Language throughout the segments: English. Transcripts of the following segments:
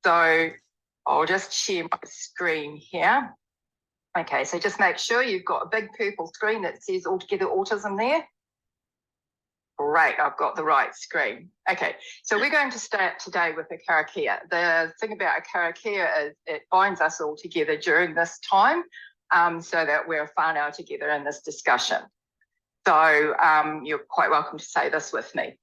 So I'll just share my screen here. Okay, so just make sure you've got a big purple screen that says Altogether Autism there. Great, I've got the right screen. Okay, so we're going to start today with a karakia. The thing about a karakia is it binds us all together during this time so that we're whānau together in this discussion. So you're quite welcome to say this with me.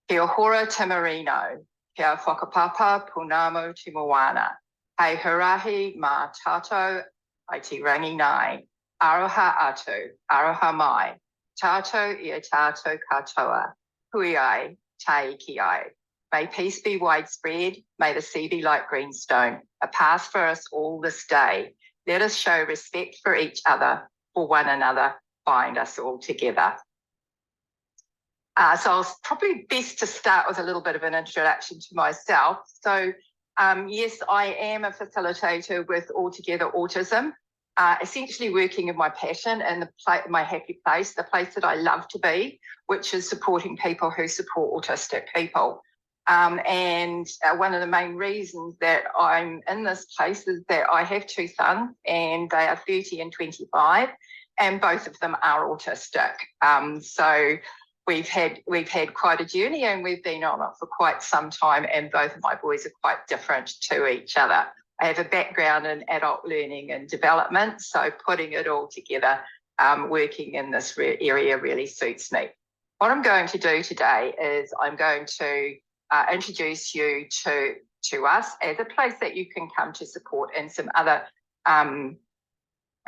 Kia hora timarino, kia whakapapa punamo te moana. Hei harahi mā tātou ai te rangi nai. Aroha atu, aroha mai. Tātou ia tātou katoa. Hui ai, tai ki ai. May peace be widespread. May the sea be like greenstone. A path for us all this day. Let us show respect for each other, for one another. Bind us all together. So it's probably best to start with a little bit of an introduction to myself. So yes, I am a facilitator with Altogether Autism, essentially working in my passion and my happy place, the place that I love to be, which is supporting people who support autistic people. And one of the main reasons that I'm in this place is that I have two sons and they are 30 and 25, and both of them are autistic. So we've had quite a journey and we've been on it for quite some time, and both of my boys are quite different to each other. I have a background in adult learning and development, so putting it all together, working in this area really suits me. What I'm going to do today is I'm going to introduce you to us as a place that you can come to support, and some other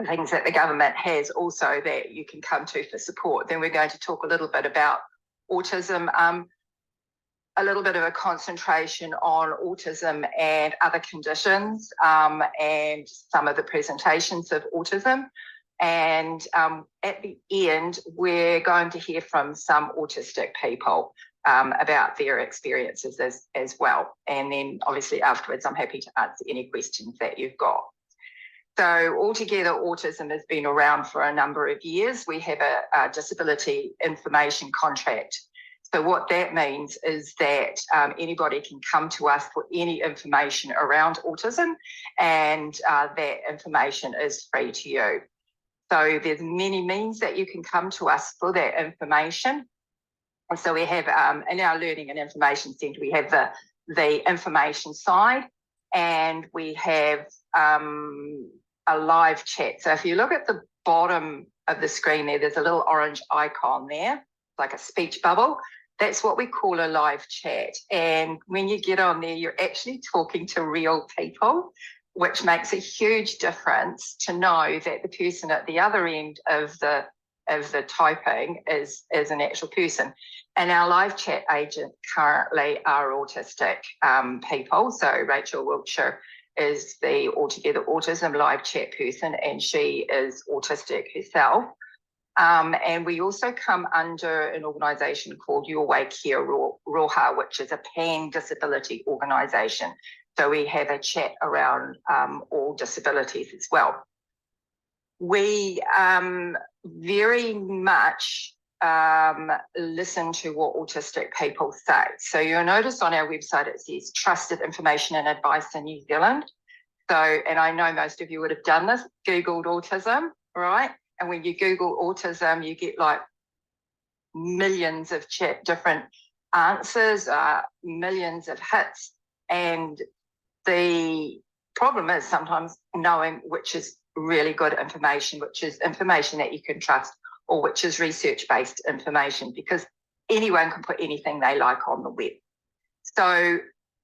things that the government has also that you can come to for support. Then we're going to talk a little bit about autism, a little bit of a concentration on autism and other conditions, and some of the presentations of autism. And at the end, we're going to hear from some autistic people about their experiences as well. And then obviously afterwards, I'm happy to answer any questions that you've got. So Altogether Autism has been around for a number of years. We have a disability information contract. So what that means is that anybody can come to us for any information around autism, and that information is free to you. So there's many means that you can come to us for that information. And so we have in our Learning and Information Centre, we have the information side, and we have a live chat. So if you look at the bottom of the screen there's a little orange icon there, like a speech bubble. That's what we call a live chat. And when you get on there, you're actually talking to real people, which makes a huge difference to know that the person at the other end of the typing is an actual person. And our live chat agent currently are autistic people. So Rachel Wiltshire is the Altogether Autism live chat person, and she is autistic herself. And we also come under an organisation called Your Way Kia Roha, which is a pan-disability organisation. So we have a chat around all disabilities as well. We very much listen to what autistic people say. So you'll notice on our website it says trusted information and advice in New Zealand. So, and I know most of you would have done this, Googled autism, right? And when you Google autism, you get like millions of different answers, millions of hits. And the problem is sometimes knowing which is really good information, which is information that you can trust, or which is research-based information, because anyone can put anything they like on the web. So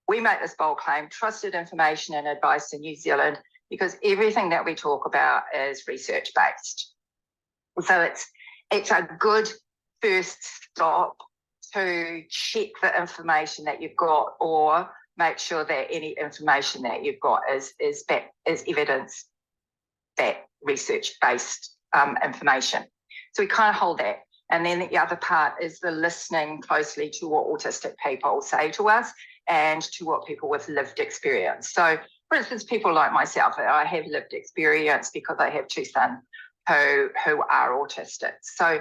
we make this bold claim, trusted information and advice in New Zealand, because everything that we talk about is research-based. So it's a good first stop to check the information that you've got, or make sure that any information that you've got is evidence that research-based information. So we kind of hold that. And then the other part is the listening closely to what autistic people say to us and to what people with lived experience. So, for instance, people like myself, I have lived experience because I have two sons who are autistic. So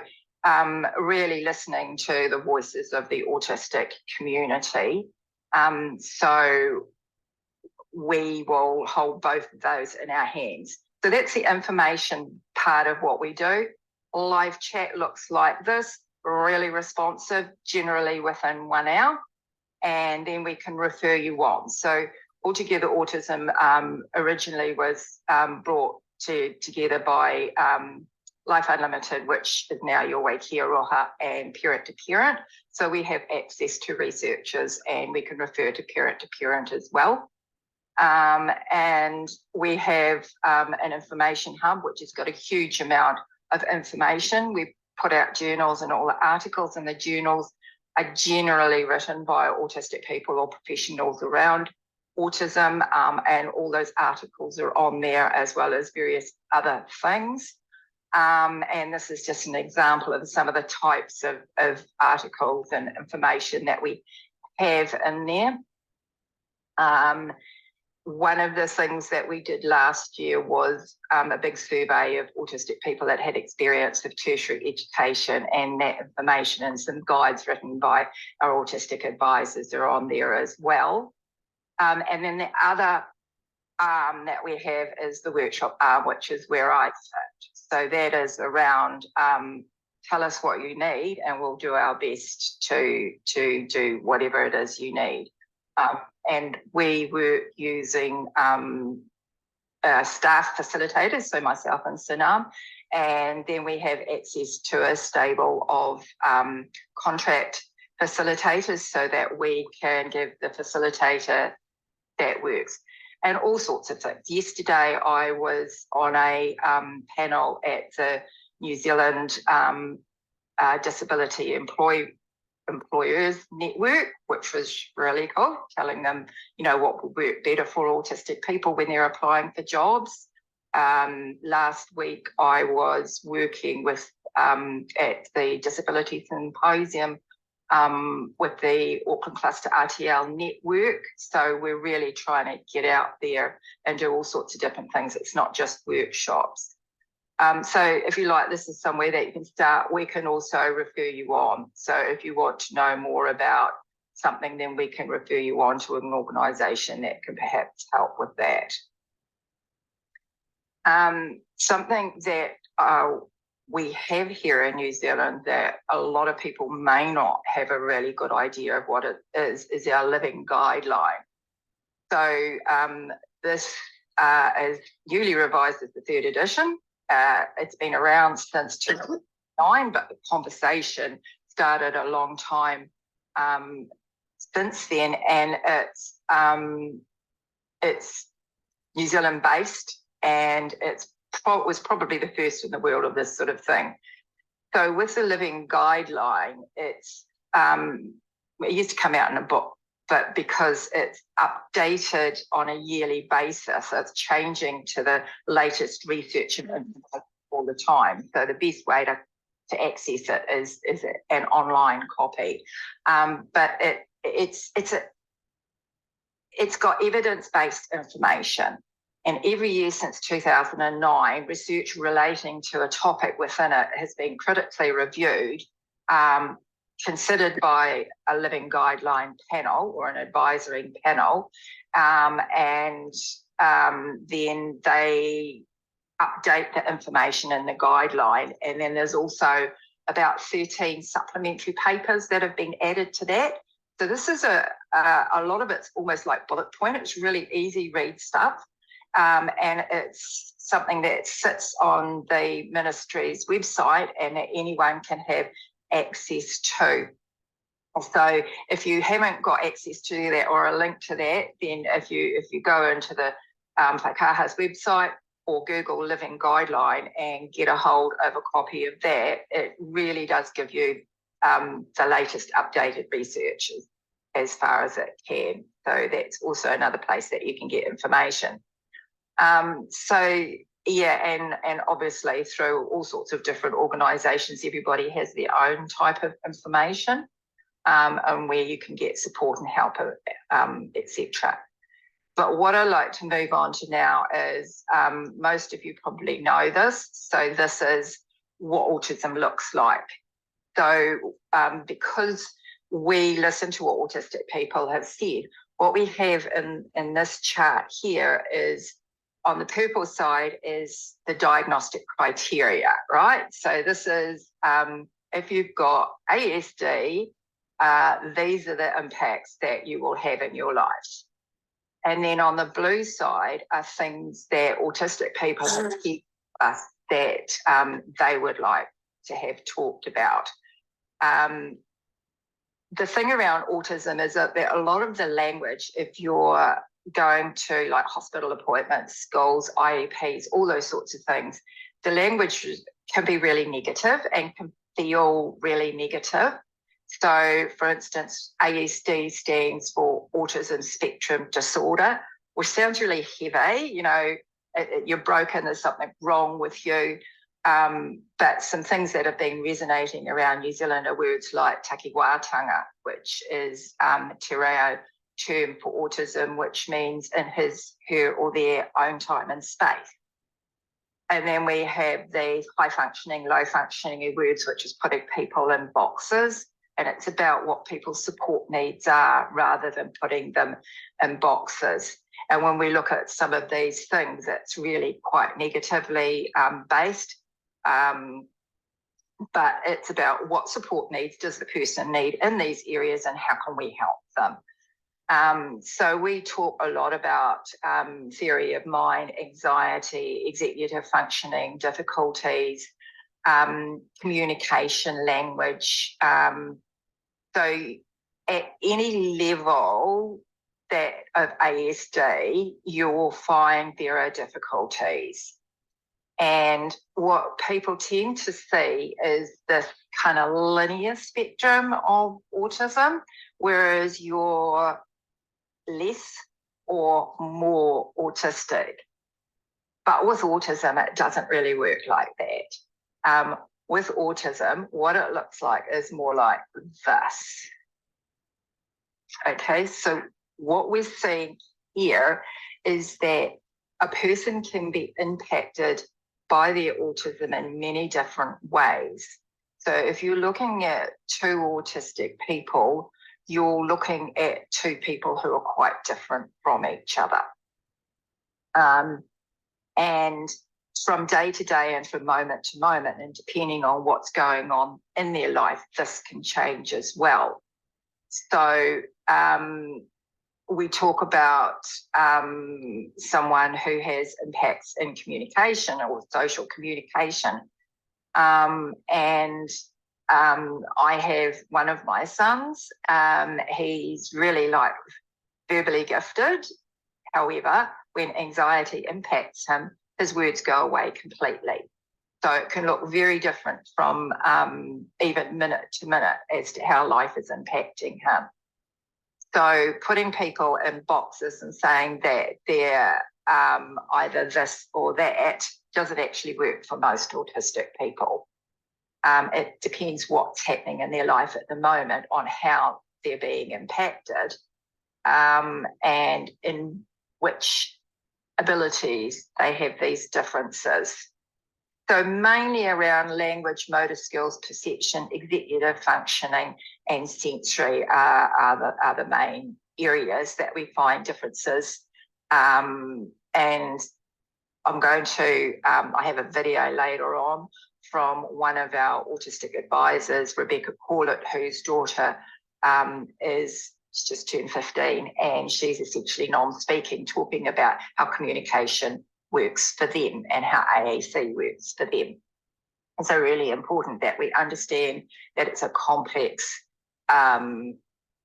really listening to the voices of the autistic community. So we will hold both of those in our hands. So that's the information part of what we do. Live chat looks like this, really responsive, generally within 1 hour, and then we can refer you on. So Altogether Autism originally was brought together by Life Unlimited, which is now Your Way Kia Roha, and Parent to Parent. So we have access to researchers and we can refer to parent as well. And we have an information hub, which has got a huge amount of information. We put out journals, and all the articles in the journals are generally written by autistic people or professionals around autism, and all those articles are on there, as well as various other things. And this is just an example of some of the types of articles and information that we have in there. One of the things that we did last year was a big survey of autistic people that had experience of tertiary education, and that information and some guides written by our autistic advisors are on there as well. And then the other arm that we have is the workshop arm, which is where I sit. So that is around tell us what you need and we'll do our best to do whatever it is you need. And we were using staff facilitators, so myself and Sanam, and then we have access to a stable of contract facilitators so that we can give the facilitator that works. And all sorts of things. Yesterday, I was on a panel at the New Zealand Disability Employers Network, which was really cool, telling them, what would work better for autistic people when they're applying for jobs. Last week, I was working with at the Disability Symposium with the Auckland Cluster RTL network. So we're really trying to get out there and do all sorts of different things. It's not just workshops. So if you like, this is somewhere that you can start. We can also refer you on. So if you want to know more about something, then we can refer you on to an organisation that can perhaps help with that. Something that we have here in New Zealand that a lot of people may not have a really good idea of what it is our living guideline. So this is newly revised as the 3rd edition. It's been around since 2009, but the conversation started a long time since then, and it's New Zealand based, and it was probably the first in the world of this sort of thing. So with the living guideline, it used to come out in a book, but because it's updated on a yearly basis, it's changing to the latest research and information all the time. So the best way to access it is an online copy. But it's got evidence-based information. And every year since 2009, research relating to a topic within it has been critically reviewed, considered by a living guideline panel or an advisory panel, and then they update the information in the guideline. And then there's also about 13 supplementary papers that have been added to that. So this is a lot of it's almost like bullet point. It's really easy read stuff. And it's something that sits on the ministry's website and that anyone can have access to. So if you haven't got access to that or a link to that, then if you go into the Whakaha's website or Google Living Guideline and get a hold of a copy of that, it really does give you the latest updated research as far as it can. So that's also another place that you can get information. So yeah, and obviously through all sorts of different organisations, everybody has their own type of information, and where you can get support and help, etc. But what I'd like to move on to now is, most of you probably know this, so this is what autism looks like. So because we listen to what autistic people have said, what we have in this chart here is, on the purple side is the diagnostic criteria, right? So this is, if you've got ASD, these are the impacts that you will have in your life. And then on the blue side are things that autistic people have told us that they would like to have talked about. The thing around autism is that a lot of the language, if you're going to like hospital appointments, schools, IEPs, all those sorts of things, the language can be really negative and can feel really negative. So, for instance, ASD stands for Autism Spectrum Disorder, which sounds really heavy, you know, you're broken, there's something wrong with you. But some things that have been resonating around New Zealand are words like takiwatanga, which is te reo term for autism, which means in his, her, or their own time and space. And then we have the high functioning, low functioning words, which is putting people in boxes. And it's about what people's support needs are rather than putting them in boxes. And when we look at some of these things, it's really quite negatively based. But it's about what support needs does the person need in these areas and how can we help them. So we talk a lot about theory of mind, anxiety, executive functioning, difficulties, communication, language. So at any level that of ASD, you will find there are difficulties. And what people tend to see is this kind of linear spectrum of autism, whereas you're less or more autistic. But with autism, it doesn't really work like that. With autism, what it looks like is more like this. Okay, so what we're seeing here is that a person can be impacted by their autism in many different ways. So if you're looking at two autistic people, you're looking at two people who are quite different from each other. And from day to day and from moment to moment, and depending on what's going on in their life, this can change as well. So we talk about someone who has impacts in communication or social communication. I have one of my sons, he's really like verbally gifted. However, when anxiety impacts him, his words go away completely. So it can look very different from even minute to minute as to how life is impacting him. So putting people in boxes and saying that they're either this or that doesn't actually work for most autistic people. It depends what's happening in their life at the moment on how they're being impacted and in which abilities they have these differences. So mainly around language, motor skills, perception, executive functioning, and sensory are the main areas that we find differences. And I'm going to, I have a video later on from one of our autistic advisors, Rebecca Corlett, whose daughter is just turned 15, and she's essentially non-speaking, talking about how communication works for them and how AAC works for them. And so really important that we understand that it's a complex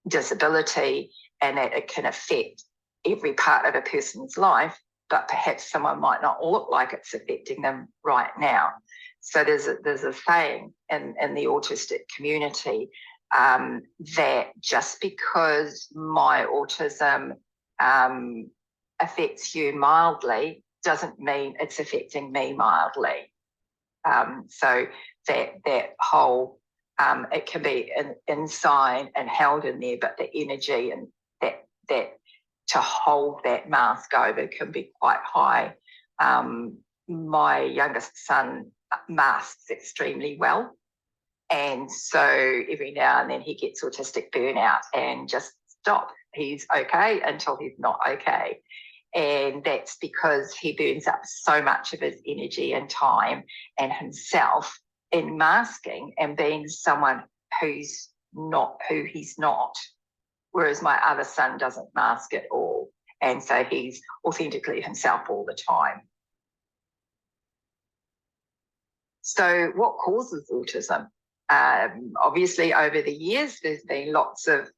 disability and that it can affect every part of a person's life, but perhaps someone might not look like it's affecting them right now. So there's a saying in the autistic community that just because my autism affects you mildly doesn't mean it's affecting me mildly. So that whole, it can be inside and held in there, but the energy and that to hold that mask over can be quite high. My youngest son masks extremely well. And so every now and then he gets autistic burnout and just stop. he's okay until he's not okay. And that's because he burns up so much of his energy and time and himself in masking and being someone who's not who he's not. Whereas my other son doesn't mask at all. And so he's authentically himself all the time. So what causes autism? Obviously, over the years, there's been lots of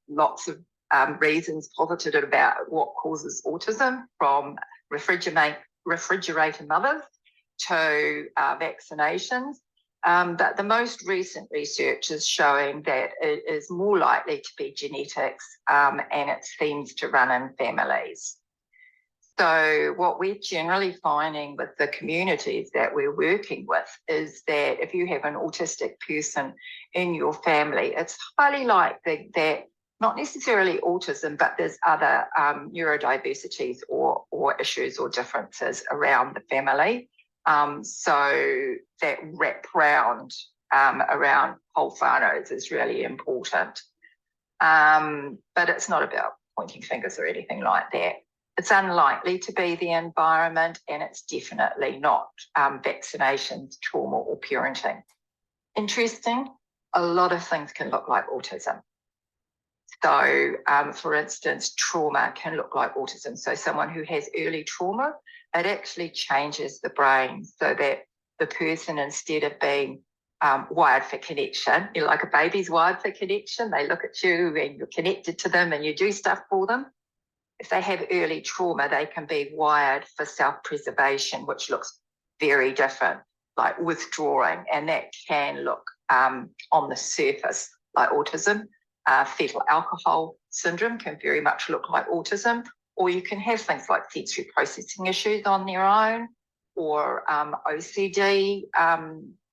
reasons posited about what causes autism, from refrigerator mothers to vaccinations. But the most recent research is showing that it is more likely to be genetics, and it seems to run in families. So what we're generally finding with the communities that we're working with is that if you have an autistic person in your family, it's highly likely that not necessarily autism, but there's other neurodiversities or issues or differences around the family. So that wraparound around whole whānaus is really important. But it's not about pointing fingers or anything like that. It's unlikely to be the environment, and it's definitely not vaccinations, trauma, or parenting. Interesting, a lot of things can look like autism. So, for instance, trauma can look like autism. So someone who has early trauma, it actually changes the brain so that the person, instead of being wired for connection, like a baby's wired for connection, they look at you and you're connected to them and you do stuff for them. If they have early trauma, they can be wired for self-preservation, which looks very different, like withdrawing, and that can look on the surface like autism. Fetal alcohol syndrome can very much look like autism, or you can have things like sensory processing issues on their own, or OCD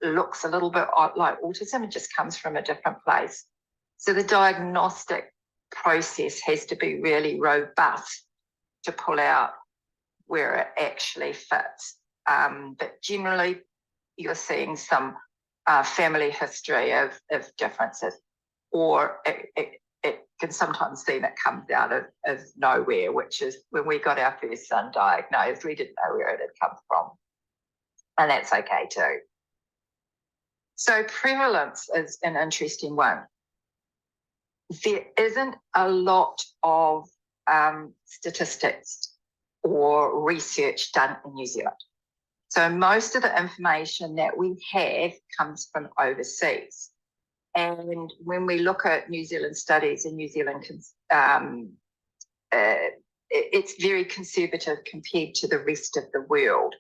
looks a little bit like autism. It just comes from a different place. So the diagnostic process has to be really robust to pull out where it actually fits. But generally, you're seeing some family history of differences, or it can sometimes seem it comes out of nowhere, which is when we got our first son diagnosed, we didn't know where it had come from. And that's okay too. So prevalence is an interesting one. There isn't a lot of statistics or research done in New Zealand. So most of the information that we have comes from overseas. And when we look at New Zealand studies in New Zealand, it's very conservative compared to the rest of the world.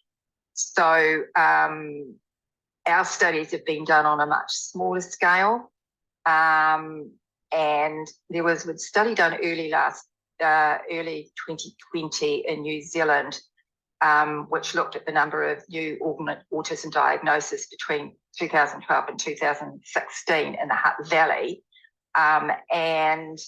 So our studies have been done on a much smaller scale. And there was a study done early 2020 in New Zealand, which looked at the number of new autism diagnoses between 2012 and 2016 in the Hutt Valley. And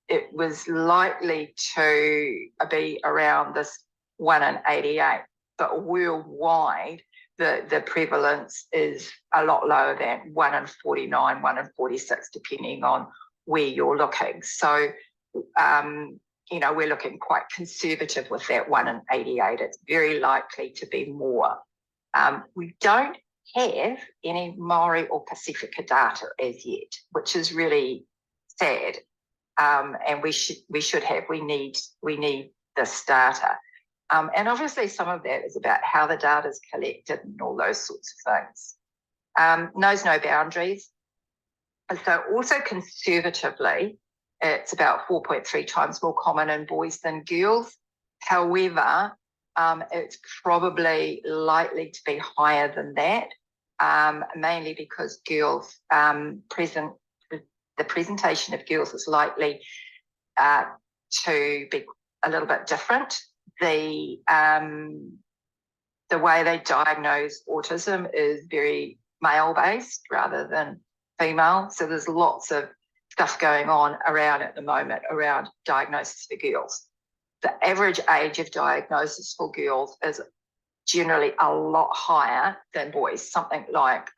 it was likely to be around this 1 in 88, but worldwide, the prevalence is a lot lower than 1 in 49, 1 in 46, depending on where you're looking. So, we're looking quite conservative with that 1 in 88. It's very likely to be more. We don't have any Maori or Pacifica data as yet, which is really sad. And we should have. We need this data. And obviously some of that is about how the data is collected and all those sorts of things. Knows no boundaries. And so also conservatively, it's about 4.3 times more common in boys than girls. However, it's probably likely to be higher than that, mainly because girls the presentation of girls is likely to be a little bit different. The way they diagnose autism is very male-based rather than female. So there's lots of stuff going on around at the moment around diagnosis for girls. The average age of diagnosis for girls is generally a lot higher than boys. Something like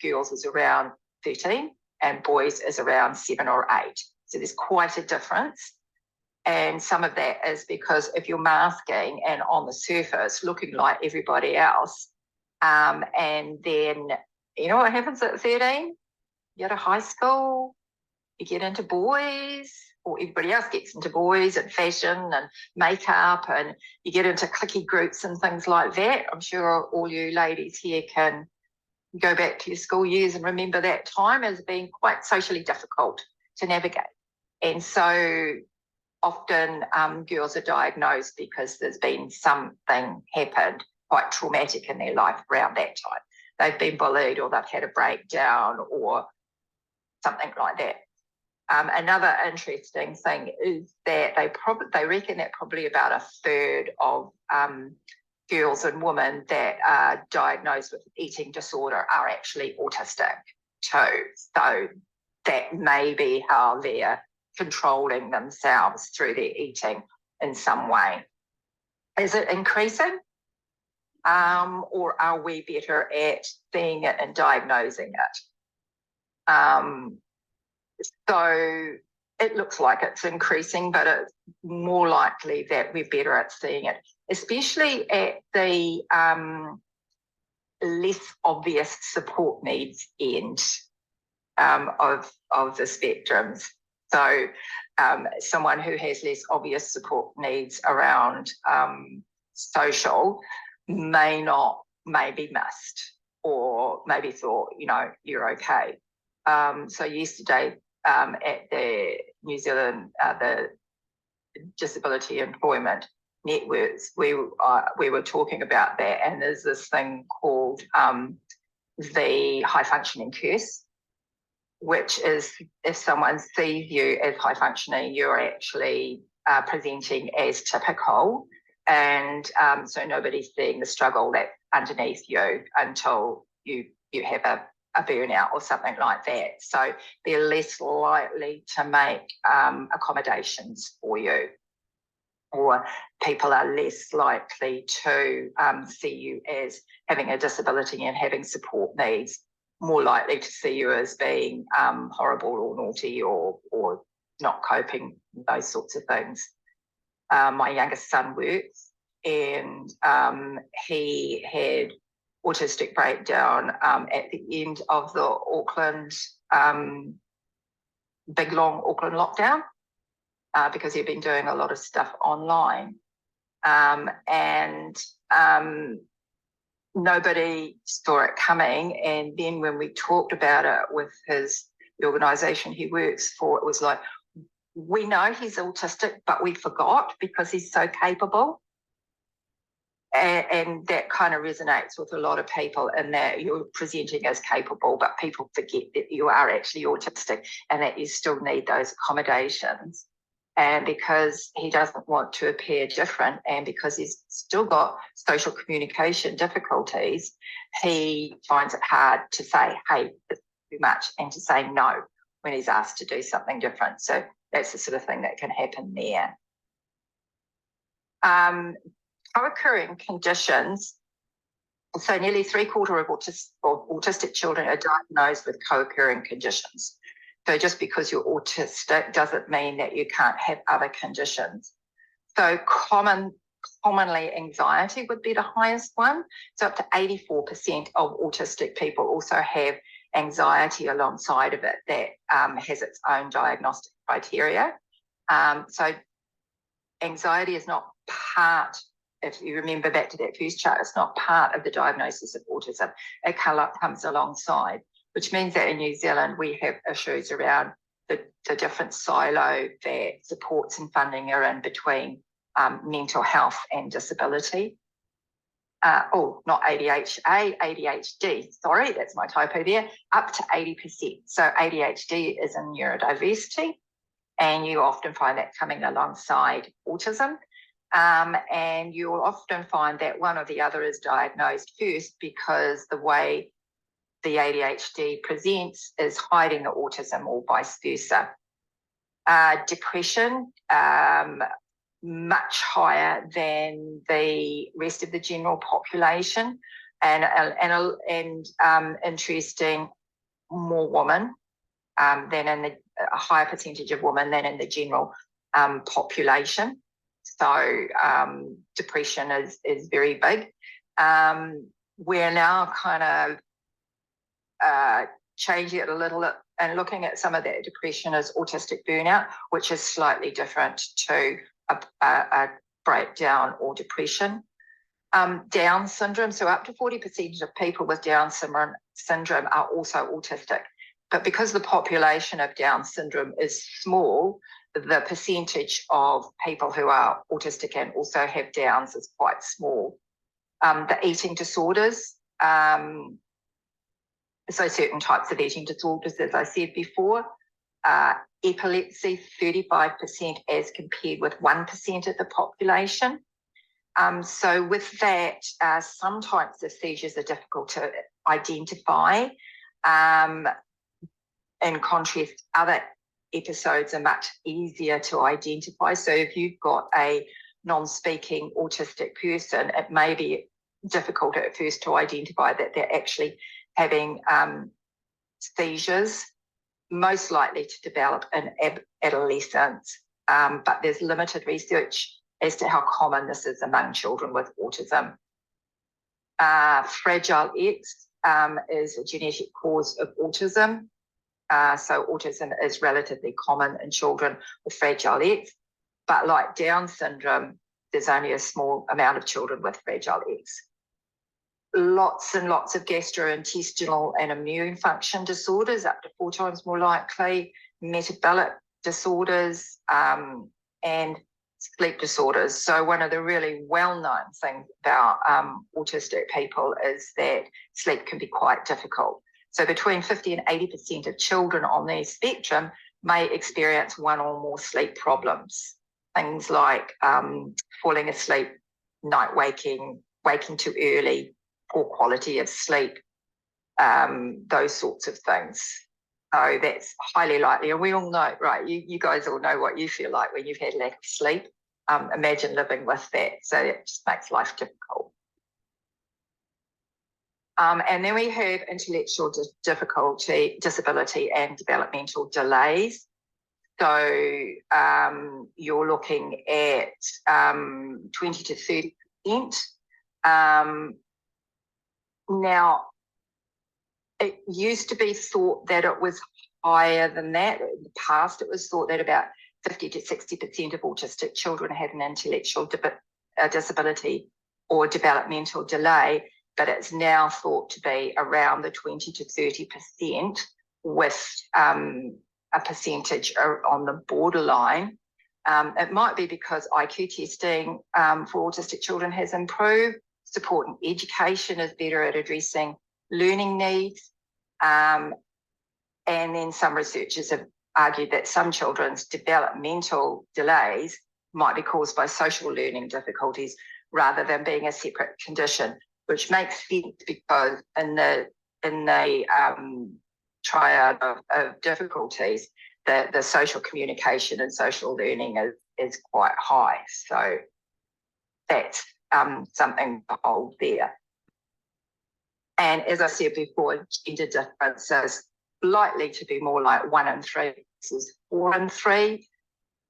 girls is around 13 and boys is around 7 or 8. So there's quite a difference. And some of that is because if you're masking and on the surface looking like everybody else, and then, you know what happens at 13? You go to high school, you get into boys, or everybody else gets into boys and fashion and makeup, and you get into cliquey groups and things like that. I'm sure all you ladies here can go back to your school years and remember that time as being quite socially difficult to navigate. And so often girls are diagnosed because there's been something happened quite traumatic in their life around that time. They've been bullied, or they've had a breakdown, or something like that. Another interesting thing is that they reckon that probably about a third of girls and women that are diagnosed with eating disorder are actually autistic too. So that may be how they're controlling themselves through their eating in some way. Is it increasing? Or are we better at seeing it and diagnosing it? So it looks like it's increasing, but it's more likely that we're better at seeing it, especially at the less obvious support needs end of the spectrums. So someone who has less obvious support needs around social may be missed, or maybe thought, you know, you're okay. So yesterday at the New Zealand, the Disability Employment Networks, we were talking about that, and there's this thing called the high functioning curse, which is if someone sees you as high functioning, you're actually presenting as typical, and so nobody's seeing the struggle that's underneath you until you have a burnout or something like that. So they're less likely to make accommodations for you, or people are less likely to see you as having a disability and having support needs, more likely to see you as being horrible or naughty or not coping, those sorts of things. My youngest son works, and he had autistic breakdown at the end of the big long Auckland lockdown, because he'd been doing a lot of stuff online, and nobody saw it coming. And then when we talked about it with the organisation he works for, it was like, we know he's autistic, but we forgot because he's so capable. And that kind of resonates with a lot of people, in that you're presenting as capable, but people forget that you are actually autistic and that you still need those accommodations. And because he doesn't want to appear different, and because he's still got social communication difficulties, he finds it hard to say, hey, it's too much, and to say no when he's asked to do something different. So that's the sort of thing that can happen there. Co-occurring conditions. So nearly 3/4 of autistic children are diagnosed with co-occurring conditions. So just because you're autistic doesn't mean that you can't have other conditions. So commonly anxiety would be the highest one. So up to 84% of autistic people also have anxiety alongside of it that has its own diagnostic criteria. So anxiety is not part, if you remember back to that first chart, it's not part of the diagnosis of autism. It comes alongside, which means that in New Zealand we have issues around the different silo that supports and funding are in between mental health and disability. Not ADHD, ADHD, sorry, that's my typo there, up to 80%. So ADHD is in neurodiversity, and you often find that coming alongside autism. And you'll often find that one or the other is diagnosed first, because the way the ADHD presents is hiding the autism, or vice versa. Depression, much higher than the rest of the general population, and interesting, more women than in the a higher percentage of women than in the general population. So depression is very big. We're now kind of changing it a little and looking at some of that depression as autistic burnout, which is slightly different to a breakdown or depression. Down syndrome, so up to 40% of people with Down syndrome are also autistic. But because the population of Down syndrome is small, the percentage of people who are autistic and also have Downs is quite small. The eating disorders, so certain types of eating disorders, as I said before, epilepsy, 35% as compared with 1% of the population. So with that, some types of seizures are difficult to identify. In contrast, other episodes are much easier to identify. So if you've got a non-speaking autistic person, it may be difficult at first to identify that they're actually having seizures, most likely to develop in adolescence, but there's limited research as to how common this is among children with autism. Fragile X is a genetic cause of autism. So autism is relatively common in children with Fragile X, but like Down syndrome, there's only a small amount of children with Fragile X. Lots and lots of gastrointestinal and immune function disorders, up to 4 times more likely, metabolic disorders, and sleep disorders. So one of the really well-known things about autistic people is that sleep can be quite difficult. So between 50 and 80% of children on the spectrum may experience one or more sleep problems. Things like falling asleep, night waking too early, poor quality of sleep, those sorts of things. So that's highly likely. And we all know, right, you guys all know what you feel like when you've had lack of sleep. Imagine living with that. So it just makes life difficult. And then we have intellectual difficulty, disability, and developmental delays. So you're looking at 20 to 30%. Now, it used to be thought that it was higher than that. In the past, it was thought that about 50 to 60% of autistic children had an intellectual disability or developmental delay, but it's now thought to be around the 20 to 30%, with a percentage on the borderline. It might be because IQ testing for autistic children has improved, support and education is better at addressing learning needs, and then some researchers have argued that some children's developmental delays might be caused by social learning difficulties rather than being a separate condition, which makes sense because in the triad of difficulties, the social communication and social learning is quite high. So that's something to hold there. And as I said before, gender differences likely to be more like 1 in 3 versus 4 in 3.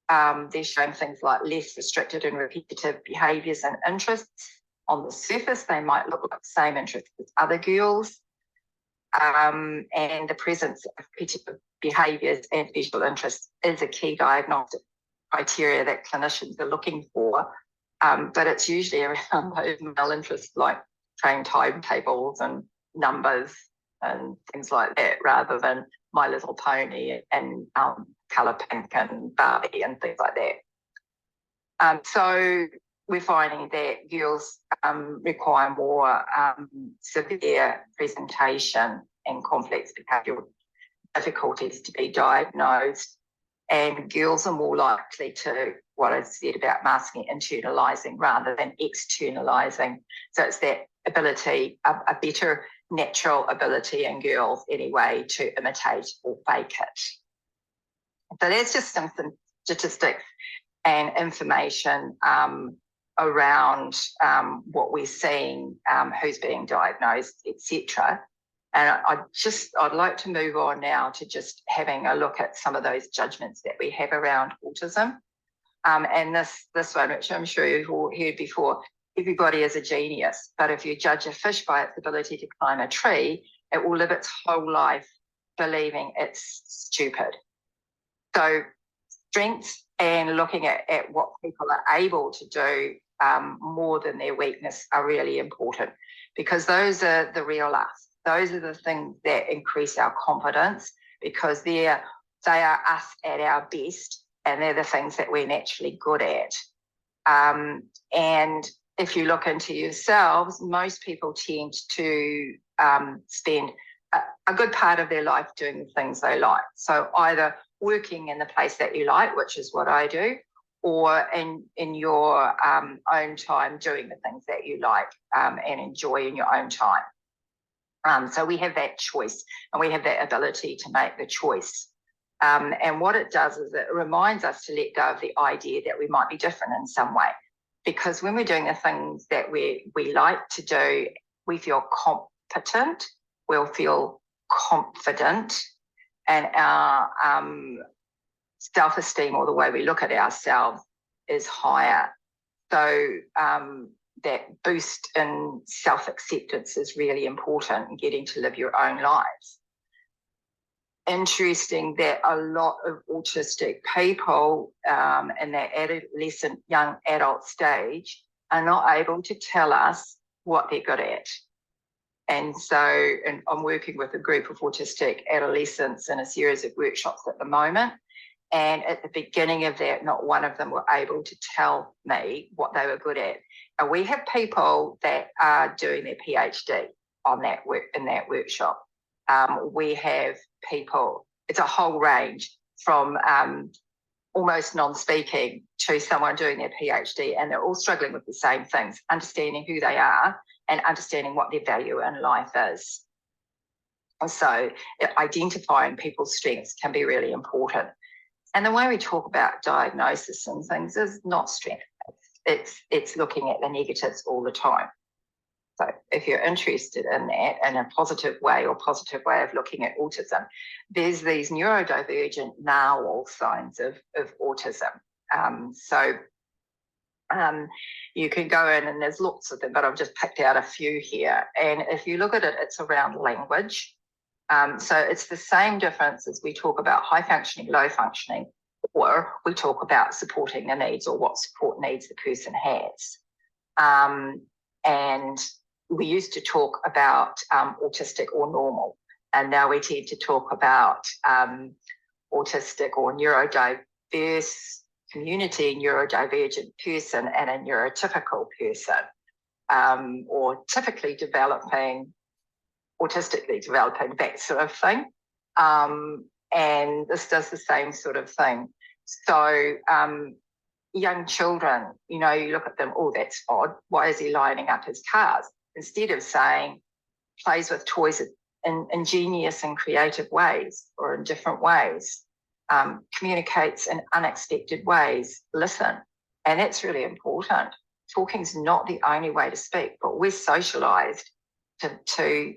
They're showing things like less restricted and repetitive behaviours and interests. On the surface, they might look like the same interests as other girls. And the presence of repetitive behaviours and visual interests is a key diagnostic criteria that clinicians are looking for. But it's usually around those male interests like train timetables and numbers and things like that, rather than My Little Pony and Colour Pink and Barbie and things like that. So we're finding that girls require more severe presentation and complex behavioural difficulties to be diagnosed, and girls are more likely to, what I said about masking, internalising rather than externalising. So it's that ability, a better natural ability in girls anyway to imitate or fake it. So there's just some statistics and information around what we're seeing, who's being diagnosed, etc. And I'd like to move on now to just having a look at some of those judgments that we have around autism. And this one, which I'm sure you've all heard before, everybody is a genius, but if you judge a fish by its ability to climb a tree, it will live its whole life believing it's stupid. So strengths and looking at what people are able to do more than their weakness are really important, because those are the real us. Those are the things that increase our confidence, because they are us at our best, and they're the things that we're naturally good at. And if you look into yourselves, most people tend to spend a good part of their life doing the things they like. So either working in the place that you like, which is what I do, or in your own time doing the things that you like and enjoy in your own time. So we have that choice, and we have that ability to make the choice. And what it does is it reminds us to let go of the idea that we might be different in some way. Because when we're doing the things that we like to do, we feel competent, we'll feel confident, and our self-esteem, or the way we look at ourselves, is higher. So that boost in self-acceptance is really important in getting to live your own lives. Interesting that a lot of autistic people in that adolescent, young adult stage are not able to tell us what they're good at. And so I'm working with a group of autistic adolescents in a series of workshops at the moment. And at the beginning of that, not one of them were able to tell me what they were good at. And we have people that are doing their PhD on that work in that workshop. We have people, it's a whole range from almost non-speaking to someone doing their PhD, and they're all struggling with the same things, understanding who they are and understanding what their value in life is. And so identifying people's strengths can be really important. And the way we talk about diagnosis and things is not strength. It's looking at the negatives all the time. So if you're interested in that, in a positive way of looking at autism, there's these neurodivergent narwhal signs of autism. You can go in, and there's lots of them, but I've just picked out a few here. And if you look at it, it's around language. So it's the same difference as we talk about high functioning, low functioning, or we talk about supporting the needs, or what support needs the person has. And we used to talk about autistic or normal, and now we tend to talk about autistic or neurodiverse community, neurodivergent person, and a neurotypical person, or typically developing, autistically developing, that sort of thing. And this does the same sort of thing. So young children, you look at them, oh, that's odd. Why is he lining up his cars? Instead of saying, plays with toys in ingenious and creative ways, or in different ways, communicates in unexpected ways, listen. And that's really important. Talking's not the only way to speak, but we're socialised to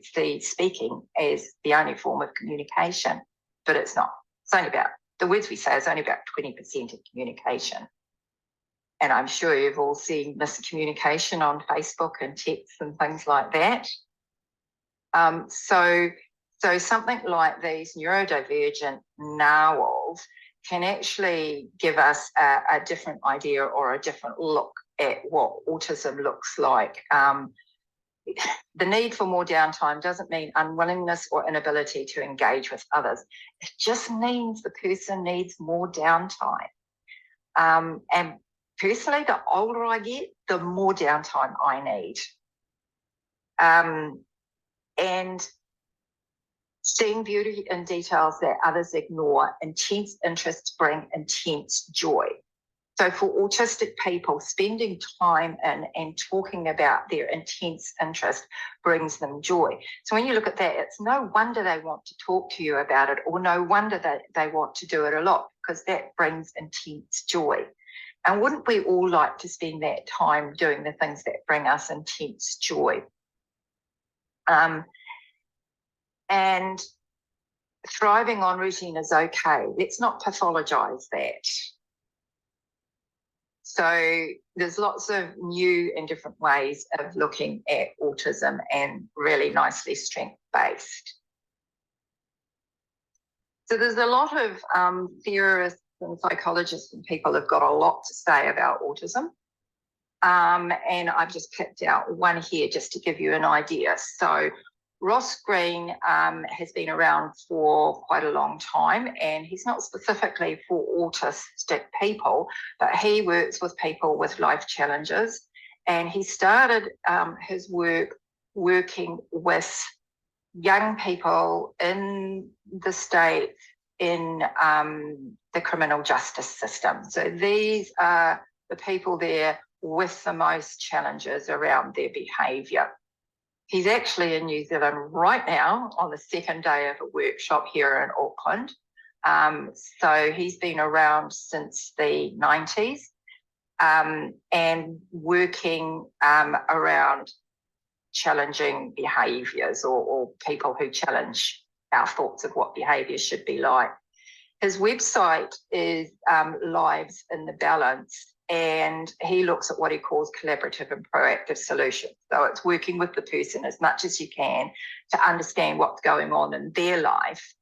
see speaking as the only form of communication, but it's not. It's only about, the words we say is only about 20% of communication. And I'm sure you've all seen miscommunication on Facebook and texts and things like that. So something like these neurodivergent narwhals can actually give us a different idea, or a different look at what autism looks like. The need for more downtime doesn't mean unwillingness or inability to engage with others. It just means the person needs more downtime. And personally, the older I get, the more downtime I need. And seeing beauty in details that others ignore, intense interests bring intense joy. So for autistic people, spending time in and talking about their intense interest brings them joy. So when you look at that, it's no wonder they want to talk to you about it, or no wonder that they want to do it a lot, because that brings intense joy. And wouldn't we all like to spend that time doing the things that bring us intense joy? And thriving on routine is okay. Let's not pathologize that. So there's lots of new and different ways of looking at autism, and really nicely strength-based. So there's a lot of theorists and psychologists and people have got a lot to say about autism. And I've just picked out one here just to give you an idea. So Ross Green has been around for quite a long time, and he's not specifically for autistic people, but he works with people with life challenges. And he started his work working with young people in the state in the criminal justice system. So these are the people there with the most challenges around their behaviour. He's actually in New Zealand right now on the second day of a workshop here in Auckland. So he's been around since the 90s and working around challenging behaviours or people who challenge our thoughts of what behaviour should be like. His website is Lives in the Balance, and he looks at what he calls collaborative and proactive solutions. So it's working with the person as much as you can to understand what's going on in their life,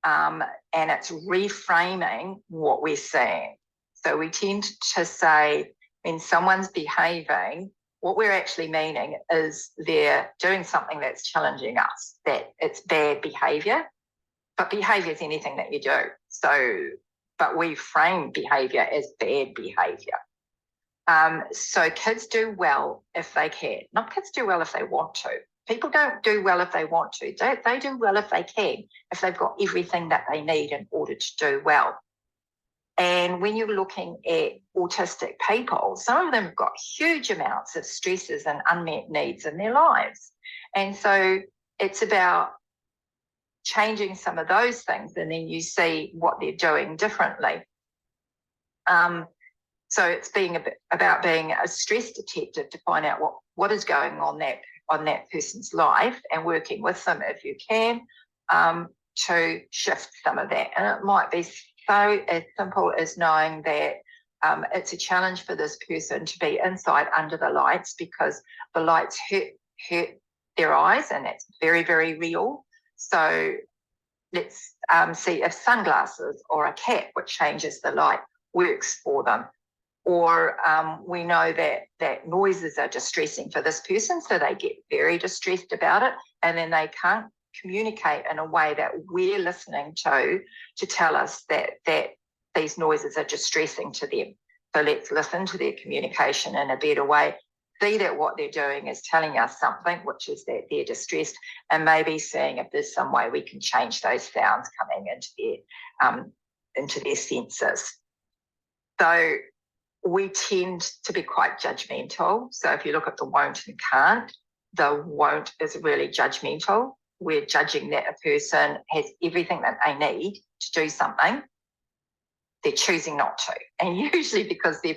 and it's reframing what we're seeing. So we tend to say when someone's behaving, what we're actually meaning is they're doing something that's challenging us, that it's bad behaviour, but behaviour is anything that you do. So, but we frame behaviour as bad behaviour. So kids do well if they can. Not kids do well if they want to. People don't do well if they want to. They do well if they can, if they've got everything that they need in order to do well. And when you're looking at autistic people, some of them have got huge amounts of stresses and unmet needs in their lives. And so it's about changing some of those things, and then you see what they're doing differently. So it's about being a stress detective to find out what is going on that person's life, and working with them if you can to shift some of that. And it might be so as simple as knowing that it's a challenge for this person to be inside under the lights because the lights hurt their eyes, and that's very, very real. So let's see if sunglasses or a cap, which changes the light, works for them. Or we know that noises are distressing for this person, so they get very distressed about it, and then they can't communicate in a way that we're listening to tell us that these noises are distressing to them. So let's listen to their communication in a better way. See that what they're doing is telling us something, which is that they're distressed, and maybe seeing if there's some way we can change those sounds coming into their senses. So we tend to be quite judgmental. So if you look at the won't and can't, the won't is really judgmental. We're judging that a person has everything that they need to do something. They're choosing not to. And usually because they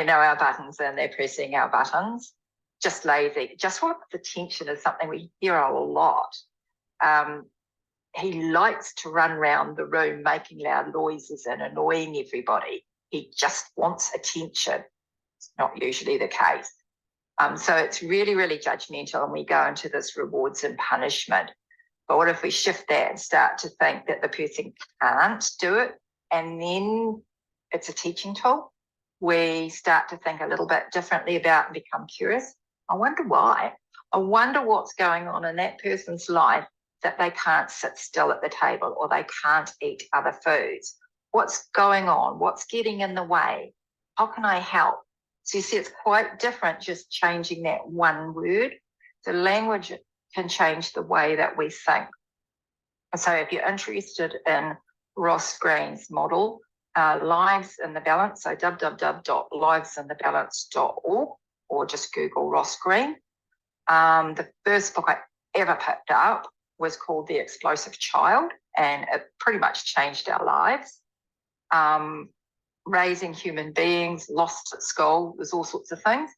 know our buttons and they're pressing our buttons. Just lazy. Just want attention is something we hear a lot. He likes to run around the room making loud noises and annoying everybody. He just wants attention. It's not usually the case. So it's really, really judgmental, and we go into this rewards and punishment. But what if we shift that and start to think that the person can't do it, and then it's a teaching tool? We start to think a little bit differently about and become curious. I wonder why. I wonder what's going on in that person's life that they can't sit still at the table, or they can't eat other foods. What's going on? What's getting in the way? How can I help? So you see, it's quite different just changing that one word. The language can change the way that we think. So if you're interested in Ross Green's model, Lives in the Balance, so www.livesinthebalance.org, or just Google Ross Green. The first book I ever picked up was called The Explosive Child, and it pretty much changed our lives. Raising human beings, lost at school, there's all sorts of things.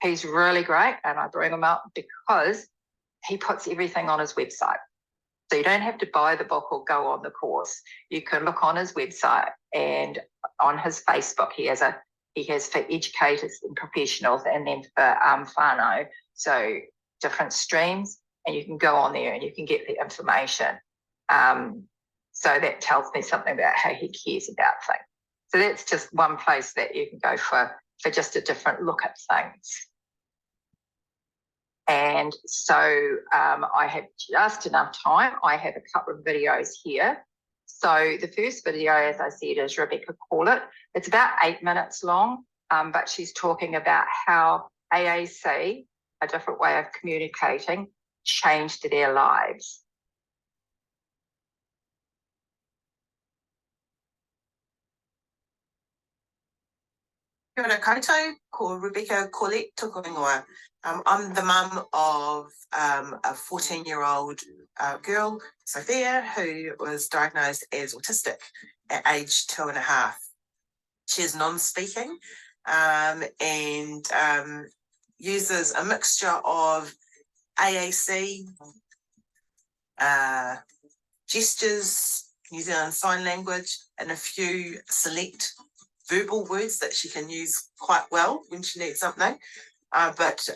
He's really great, and I bring him up because he puts everything on his website. So you don't have to buy the book or go on the course. You can look on his website and on his Facebook. He has for educators and professionals, and then for whānau, so different streams, and you can go on there and you can get the information. So that tells me something about how he cares about things. So that's just one place that you can go for just a different look at things. And so I have just enough time. I have a couple of videos here. So the first video, as I said, is Rebecca Call It. It's about 8 minutes long, but she's talking about how AAC, a different way of communicating, changed their lives. Kia ora koutou, ko Rebecca Collette toko ingoa. I'm the mum of a 14-year-old girl, Sophia, who was diagnosed as autistic at age 2.5. She is non-speaking and uses a mixture of AAC, gestures, New Zealand Sign Language, and a few select verbal words that she can use quite well when she needs something, but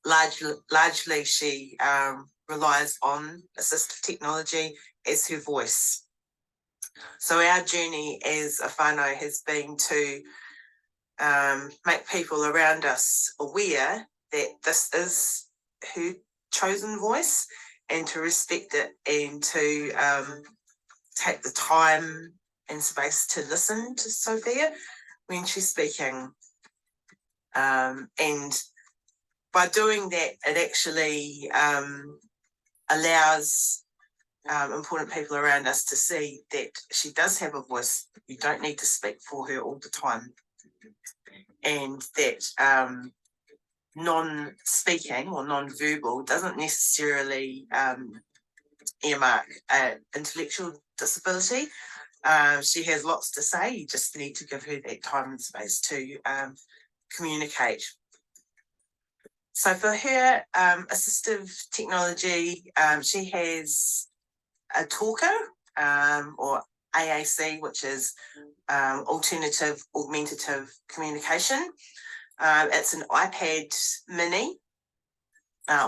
largely she relies on assistive technology as her voice. So our journey as a whānau has been to make people around us aware that this is her chosen voice, and to respect it, and to take the time and space to listen to Sophia when she's speaking. And by doing that, it actually allows important people around us to see that she does have a voice. You don't need to speak for her all the time. And that non-speaking or non-verbal doesn't necessarily earmark an intellectual disability. She has lots to say. You just need to give her that time and space to communicate. So for her assistive technology, she has a talker, or AAC, which is alternative augmentative communication. It's an iPad mini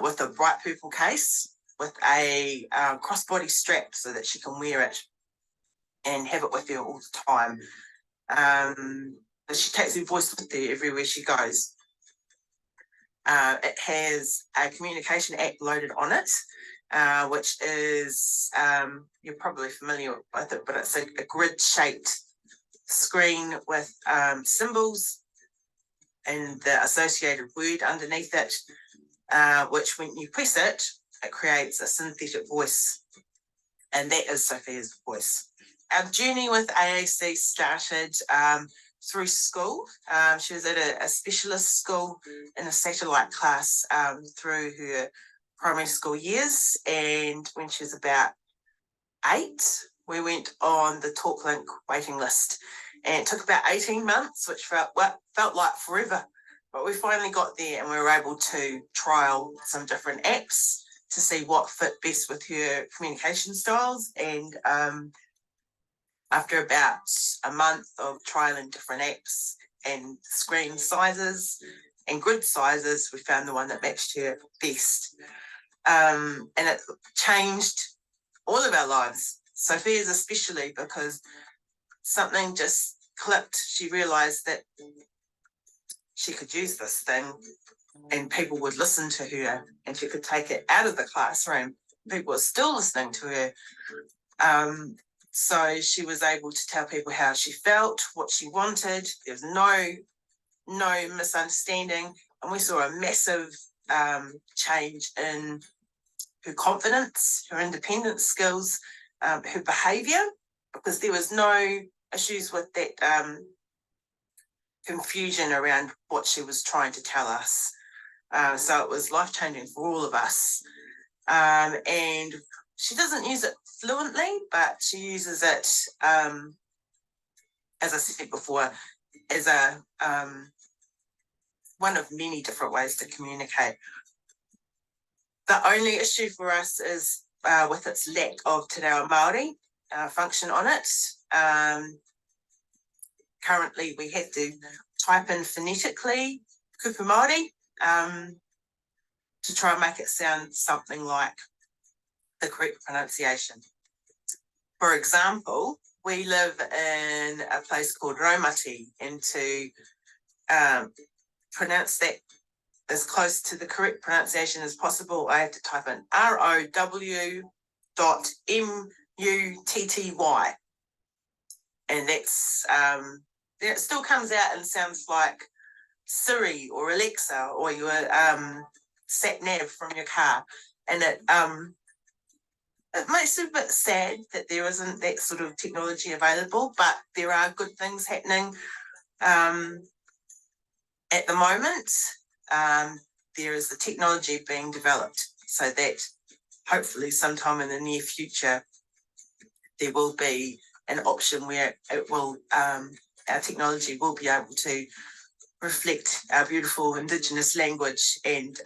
with a bright purple case with a crossbody strap so that she can wear it and have it with her all the time. She takes her voice with her everywhere she goes. It has a communication app loaded on it, which is, you're probably familiar with it, but it's a grid-shaped screen with symbols and the associated word underneath it, which when you press it, it creates a synthetic voice, and that is Sophia's voice. Our journey with AAC started through school. She was at a specialist school in a satellite class through her primary school years, and when she was about 8, we went on the TalkLink waiting list, and it took about 18 months, which felt like forever, but we finally got there, and we were able to trial some different apps to see what fit best with her communication styles. And after about a month of trialing different apps and screen sizes and grid sizes, we found the one that matched her best. And it changed all of our lives, Sophia's especially, because something just clicked. She realised that she could use this thing and people would listen to her, and she could take it out of the classroom. People were still listening to her. So she was able to tell people how she felt, what she wanted. There was no misunderstanding. And we saw a massive change in her confidence, her independent skills, her behaviour, because there was no issues with that confusion around what she was trying to tell us. So it was life-changing for all of us. And she doesn't use it fluently, but she uses it, as I said before, as a one of many different ways to communicate. The only issue for us is with its lack of Te Reo Māori function on it. Currently, we have to type in phonetically kupu Māori to try and make it sound something like the correct pronunciation. For example, we live in a place called Raumati, and to pronounce that as close to the correct pronunciation as possible, I have to type in ROW.MUTTY. And that's, it still comes out and sounds like Siri or Alexa or your sat nav from your car. And it makes it a bit sad that there isn't that sort of technology available, but there are good things happening at the moment. There is the technology being developed so that hopefully sometime in the near future there will be an option where it will our technology will be able to reflect our beautiful Indigenous language and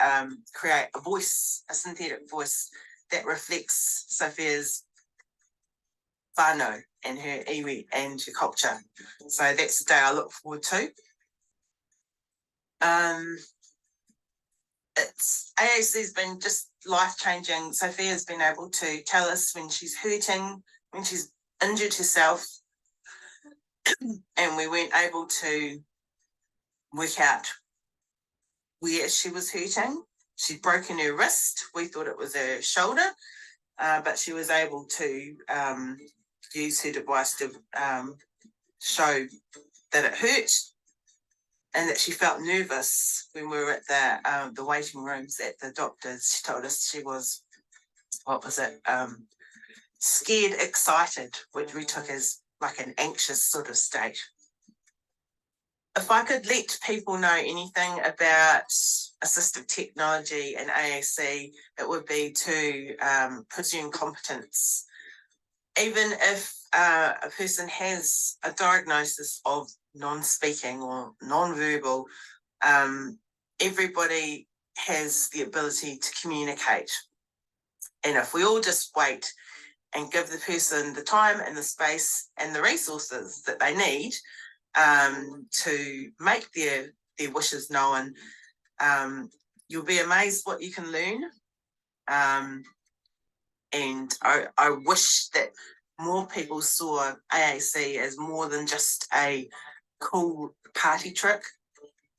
create a voice, a synthetic voice that reflects Sophia's whānau and her iwi and her culture. So that's the day I look forward to. AAC's been just life-changing. Sophia's been able to tell us when she's hurting, when she's injured herself, and we weren't able to work out where she was hurting. She'd broken her wrist. We thought it was her shoulder, but she was able to use her device to show that it hurt and that she felt nervous when we were at the waiting rooms at the doctors. She told us she was, scared, excited, which we took as like an anxious sort of state. If I could let people know anything about assistive technology and AAC, it would be to presume competence. Even if a person has a diagnosis of non-speaking or non-verbal, everybody has the ability to communicate. And if we all just wait and give the person the time and the space and the resources that they need to make their wishes known, you'll be amazed what you can learn. And I wish that more people saw AAC as more than just a cool party trick,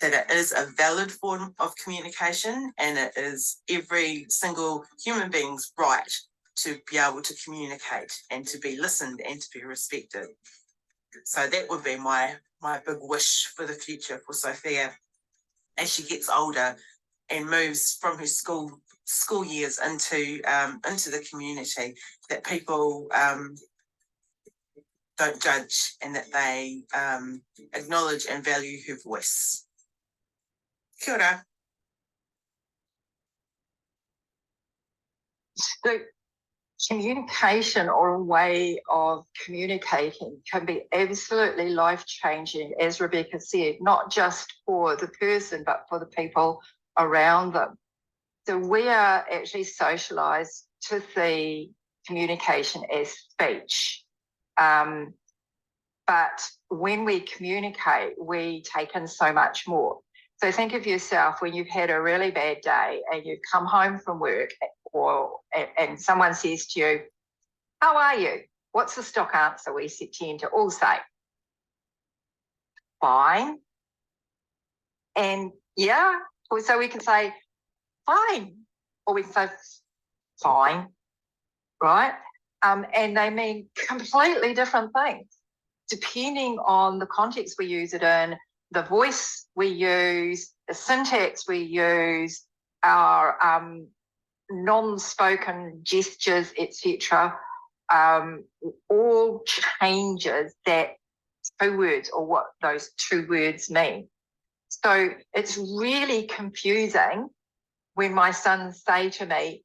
that it is a valid form of communication and it is every single human being's right to be able to communicate and to be listened and to be respected. So that would be my big wish for the future for Sophia as she gets older and moves from her school years into the community, that people don't judge and that they acknowledge and value her voice. Kia ora. So communication or a way of communicating can be absolutely life-changing, as Rebecca said, not just for the person, but for the people around them. So we are actually socialised to see communication as speech. But when we communicate, we take in so much more. So think of yourself when you've had a really bad day and you've come home from work and someone says to you, how are you? What's the stock answer we tend to all say? Fine. And yeah, so we can say fine, or we can say fine, right? And they mean completely different things depending on the context we use it in, the voice we use, the syntax we use, our non-spoken gestures, etc., all changes that two words or what those two words mean. So it's really confusing when my sons say to me,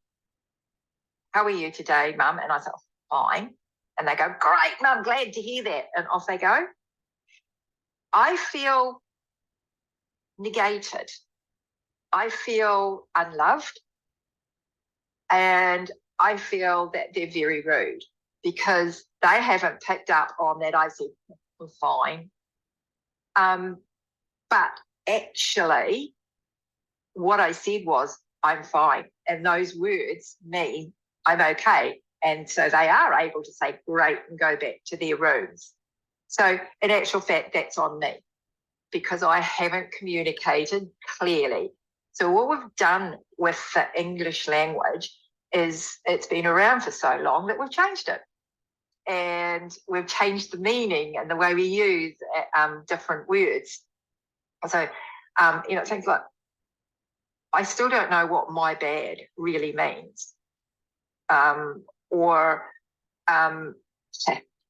how are you today, Mum? And I say, fine. And they go, great, Mum, glad to hear that. And off they go. I feel negated. I feel unloved. And I feel that they're very rude because they haven't picked up on that. I said, "I'm fine." But actually, what I said was, "I'm fine." And those words mean I'm okay. And so they are able to say, "Great," and go back to their rooms. So in actual fact, that's on me because I haven't communicated clearly. So what we've done with the English language is it's been around for so long that we've changed it. And we've changed the meaning and the way we use different words. So, things like, I still don't know what "my bad" really means. Or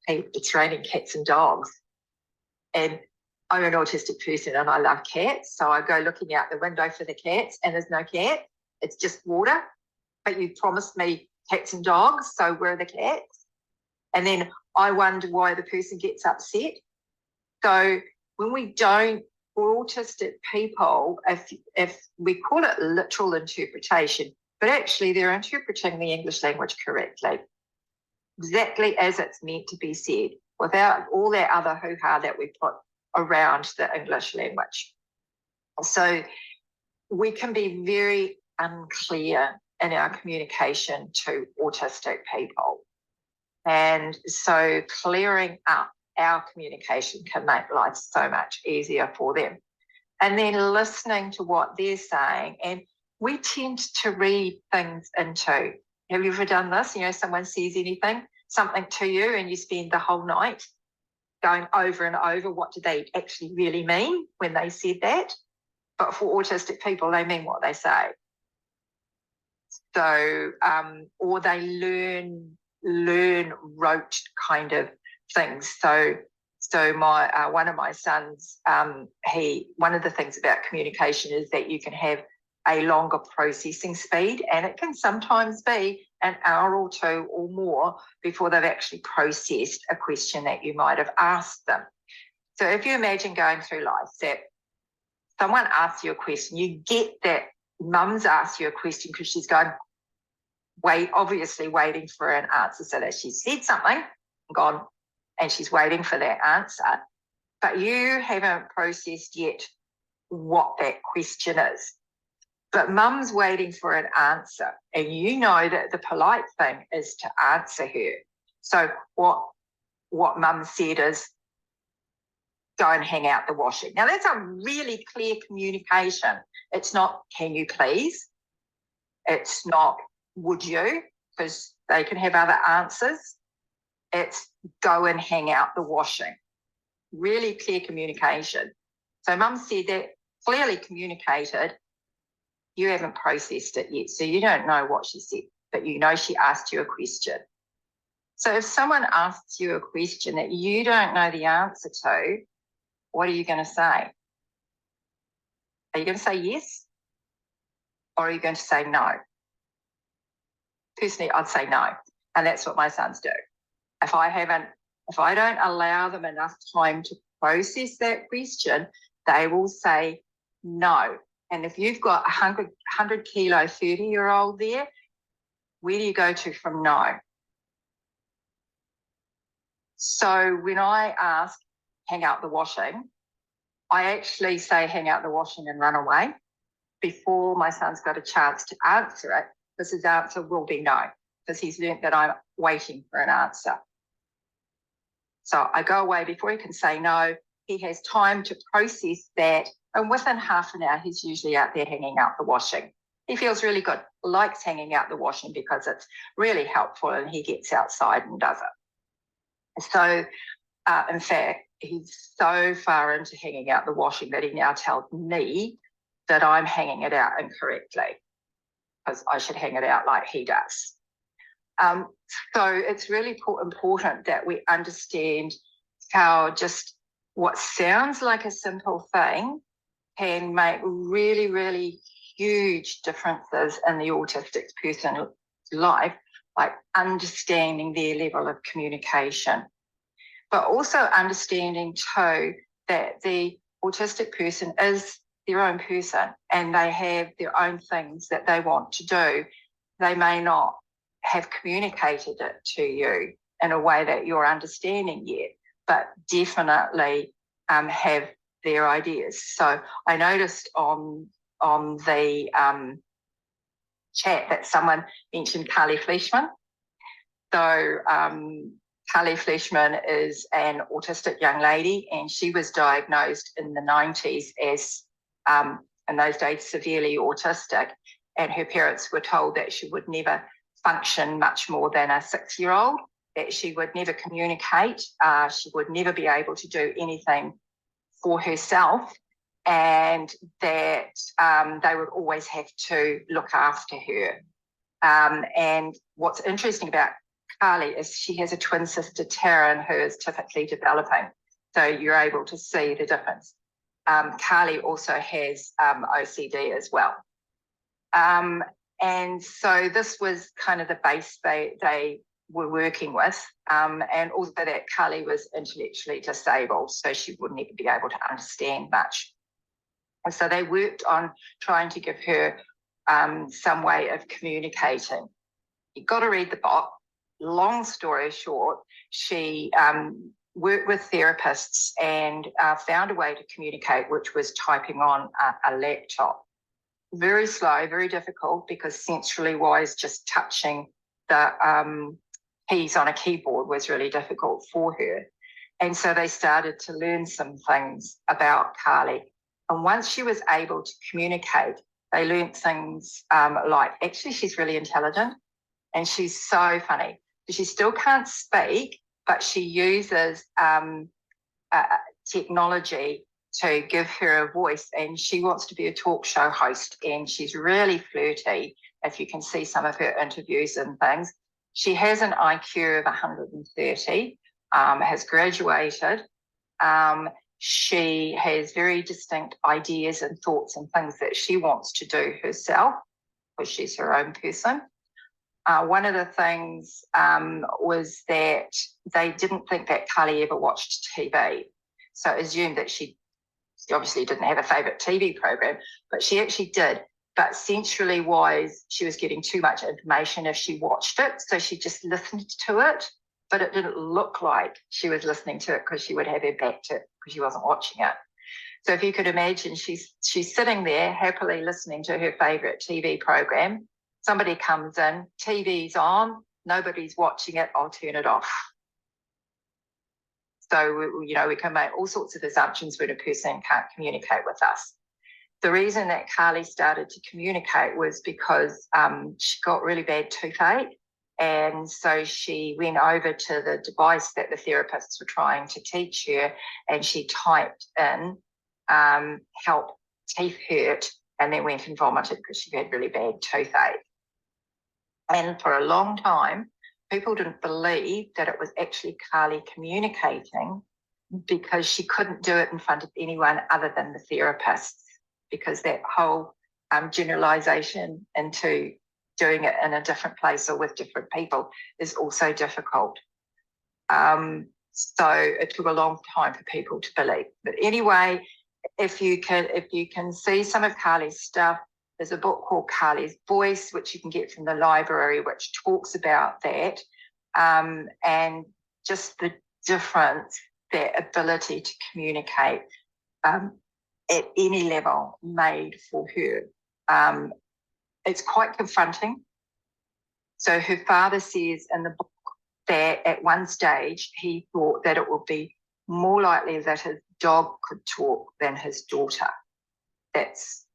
hey, it's raining cats and dogs. And I'm an autistic person and I love cats. So I go looking out the window for the cats and there's no cat. It's just water. But you promised me cats and dogs. So where are the cats? And then I wonder why the person gets upset. So when we don't, for autistic people, if we call it literal interpretation, but actually they're interpreting the English language correctly, exactly as it's meant to be said, without all that other hoo-ha that we put around the English language. So we can be very unclear in our communication to autistic people. And so clearing up our communication can make life so much easier for them. And then listening to what they're saying. And we tend to read things into. Have you ever done this? Someone says something to you, and you spend the whole night going over and over, what do they actually really mean when they said that? But for autistic people, they mean what they say. So, or they learn rote kind of things. So my one of my sons, one of the things about communication is that you can have a longer processing speed, and it can sometimes be an hour or two or more before they've actually processed a question that you might have asked them. So if you imagine going through life, that someone asks you a question, you get that mum's asked you a question because she's going, obviously waiting for an answer, so that she said something and gone, and she's waiting for that answer, but you haven't processed yet what that question is. But mum's waiting for an answer, and you know that the polite thing is to answer her. So what mum said is, "Go and hang out the washing." Now that's a really clear communication. It's not, "Can you please?" It's not, "Would you?" because they can have other answers. It's, "Go and hang out the washing." Really clear communication. So mum said that, clearly communicated. You haven't processed it yet, so you don't know what she said, but you know she asked you a question. So if someone asks you a question that you don't know the answer to, what are you going to say? Are you going to say yes? Or are you going to say no? Personally, I'd say no. And that's what my sons do. If I don't allow them enough time to process that question, they will say no. And if you've got a 100 kilo 30-year-old there, where do you go to from no? So when I ask, "Hang out the washing," I actually say, "Hang out the washing," and run away before my son's got a chance to answer it, because his answer will be no, because he's learnt that I'm waiting for an answer. So I go away before he can say no. He has time to process that, and within half an hour, he's usually out there hanging out the washing. He feels really good, likes hanging out the washing because it's really helpful, and he gets outside and does it. So, in fact, he's so far into hanging out the washing that he now tells me that I'm hanging it out incorrectly, because I should hang it out like he does. So it's really important that we understand how just what sounds like a simple thing can make really, really huge differences in the autistic person's life, like understanding their level of communication, but also understanding too that the autistic person is their own person and they have their own things that they want to do. they may not have communicated it to you in a way that you're understanding yet, but definitely have their ideas. So I noticed on the chat that someone mentioned Carly Fleischman. So Carly Fleischman is an autistic young lady, and she was diagnosed in the 90s as, in those days, severely autistic, and her parents were told that she would never function much more than a 6-year-old, that she would never communicate, she would never be able to do anything for herself, and that they would always have to look after her. And what's interesting about Carly is she has a twin sister, Taryn, who is typically developing. So you're able to see the difference. Carly also has OCD as well. And so this was kind of the base they were working with, and also that Carly was intellectually disabled, so she wouldn't even be able to understand much. And so they worked on trying to give her some way of communicating. You've got to read the book. Long story short, she worked with therapists and found a way to communicate, which was typing on a laptop. Very slow, very difficult, because sensorily wise, just touching the keys on a keyboard was really difficult for her. And so they started to learn some things about Carly. And once she was able to communicate, they learned things like, actually, she's really intelligent and she's so funny. She still can't speak, but she uses technology to give her a voice, and she wants to be a talk show host, and she's really flirty, if you can see some of her interviews and things. She has an IQ of 130, has graduated. She has very distinct ideas and thoughts and things that she wants to do herself, because she's her own person. One of the things was that they didn't think that Carly ever watched TV. So assumed that she obviously didn't have a favourite TV program, but she actually did. But sensually wise, she was getting too much information if she watched it. So she just listened to it, but it didn't look like she was listening to it, because she would have her back to it because she wasn't watching it. So if you could imagine, she's sitting there happily listening to her favourite TV program. Somebody comes in, TV's on, nobody's watching it, I'll turn it off. So, we can make all sorts of assumptions when a person can't communicate with us. The reason that Carly started to communicate was because she got really bad toothache. And so she went over to the device that the therapists were trying to teach her, and she typed in, help, teeth hurt, and then went and vomited because she had really bad toothache. And for a long time, people didn't believe that it was actually Carly communicating, because she couldn't do it in front of anyone other than the therapists, because that whole generalization into doing it in a different place or with different people is also difficult. So it took a long time for people to believe. But anyway, if you can see some of Carly's stuff, there's a book called Carly's Voice, which you can get from the library, which talks about that, and just the difference, their ability to communicate at any level made for her. It's quite confronting. So her father says in the book that at one stage he thought that it would be more likely that his dog could talk than his daughter. That's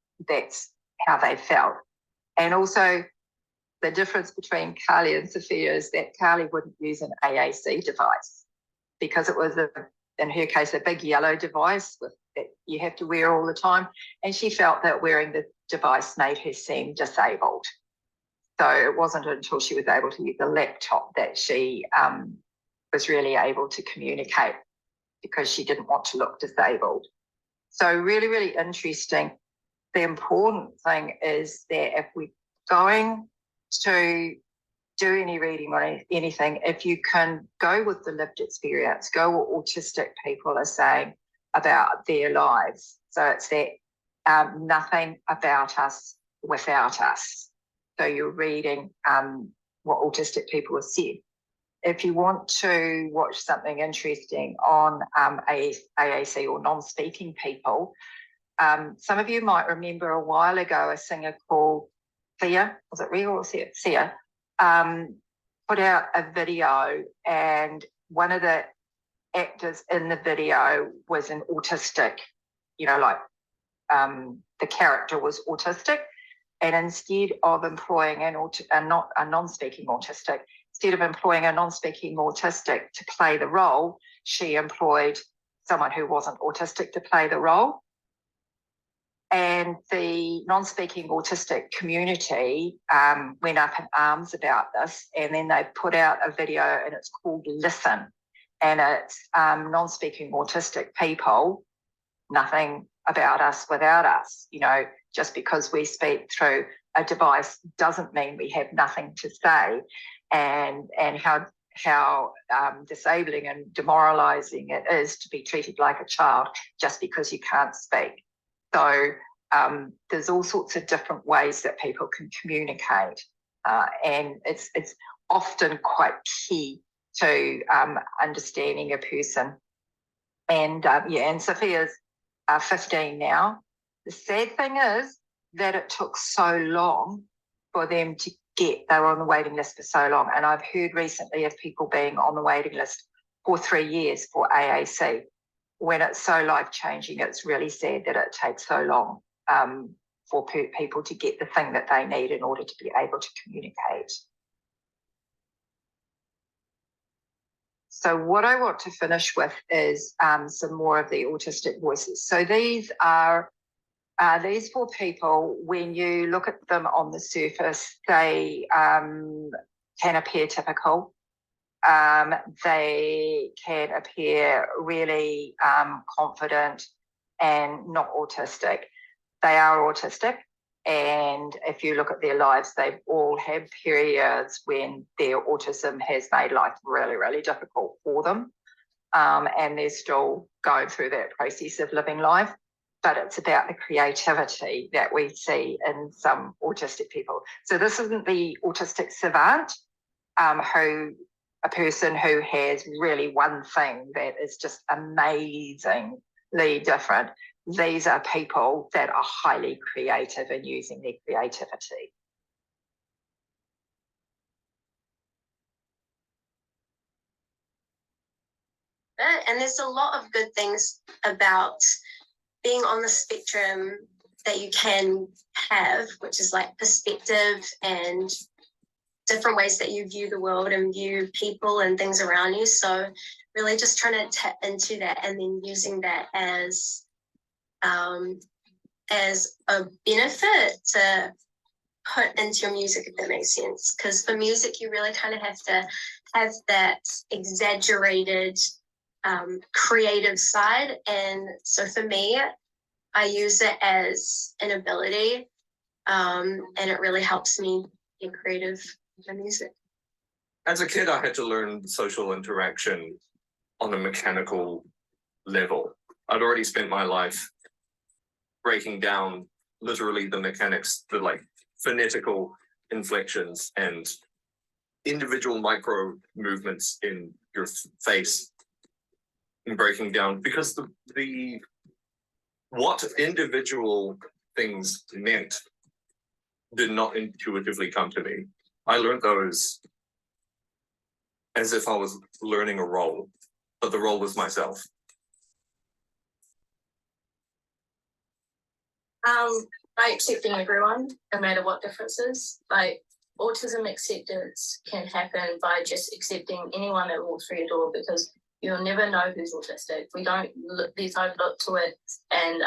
how they felt. And also the difference between Carly and Sophia is that Carly wouldn't use an AAC device, because it was, in her case, a big yellow device that you have to wear all the time. And she felt that wearing the device made her seem disabled. So it wasn't until she was able to use the laptop that she was really able to communicate, because she didn't want to look disabled. So really, really interesting. The important thing is that if we're going to do any reading or anything, if you can go with the lived experience, go what autistic people are saying about their lives. So it's that nothing about us without us. So you're reading what autistic people have said. If you want to watch something interesting on AAC or non-speaking people, some of you might remember a while ago a singer called Sia, was it real or Sia? Sia, put out a video, and one of the actors in the video was an autistic, the character was autistic, and instead of employing a non-speaking autistic, instead of employing a non-speaking autistic to play the role, she employed someone who wasn't autistic to play the role. And the non-speaking autistic community went up in arms about this, and then they put out a video, and it's called Listen, and it's non-speaking autistic people, nothing about us without us. Just because we speak through a device doesn't mean we have nothing to say, and how disabling and demoralizing it is to be treated like a child just because you can't speak. So there's all sorts of different ways that people can communicate, and it's often quite key to understanding a person. And and Sophia's 15 now. The sad thing is that it took so long for them to they were on the waiting list for so long. And I've heard recently of people being on the waiting list for 3 years for AAC. When it's so life-changing, it's really sad that it takes so long for people to get the thing that they need in order to be able to communicate. So what I want to finish with is some more of the autistic voices. So these are these 4 people. When you look at them on the surface, they can appear typical. They can appear really confident and not autistic. They are autistic, and if you look at their lives, they've all had periods when their autism has made life really, really difficult for them, and they're still going through that process of living life. But it's about the creativity that we see in some autistic people. So this isn't the autistic savant, a person who has really one thing that is just amazingly different. These are people that are highly creative and using their creativity. And there's a lot of good things about being on the spectrum that you can have, which is like perspective and different ways that you view the world and view people and things around you. So really just trying to tap into that and then using that as a benefit to put into your music, if that makes sense. Because for music, you really kind of have to have that exaggerated creative side. And so for me, I use it as an ability, and it really helps me get creative with my music. As a kid, I had to learn social interaction on a mechanical level. I'd already spent my life breaking down literally the mechanics, the like phonetical inflections and individual micro movements in your face, and breaking down, because the what individual things meant did not intuitively come to me. I learned those as if I was learning a role, but the role was myself. By accepting everyone, no matter what differences. Like autism acceptance can happen by just accepting anyone that walks through your door, because you'll never know who's autistic. We don't look, there's no look to it, and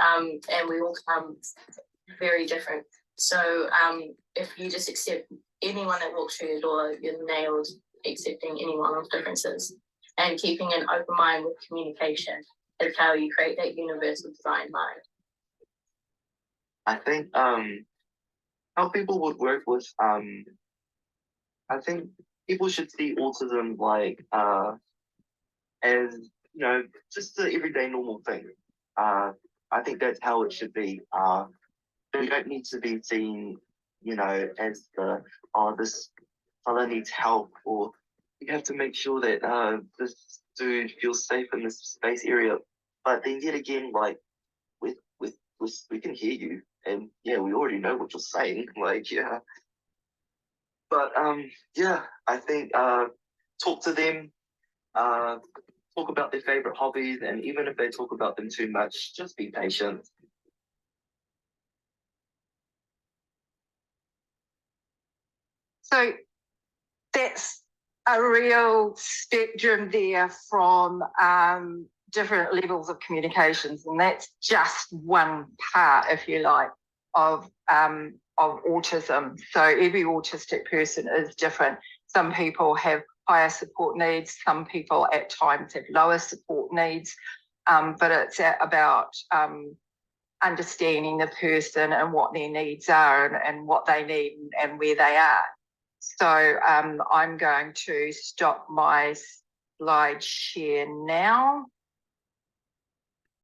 we all come very different. So if you just accept anyone that walks through your door, you're nailed accepting anyone with differences. And keeping an open mind with communication is how you create that universal design mind. I think how people would work with I think people should see autism like as, you know, just the everyday normal thing. I think that's how it should be. We don't need to be seen you know, as the, oh, this fella needs help, or you have to make sure that this dude feels safe in this space area. But then yet again, like we can hear you, and yeah, we already know what you're saying. Like, yeah. But yeah, I think talk to them, talk about their favorite hobbies, and even if they talk about them too much, just be patient. So that's a real spectrum there from different levels of communications, and that's just one part, if you like, of autism. So every autistic person is different. Some people have higher support needs, some people at times have lower support needs, but it's about understanding the person and what their needs are, and what they need and where they are. So I'm going to stop my slide share now.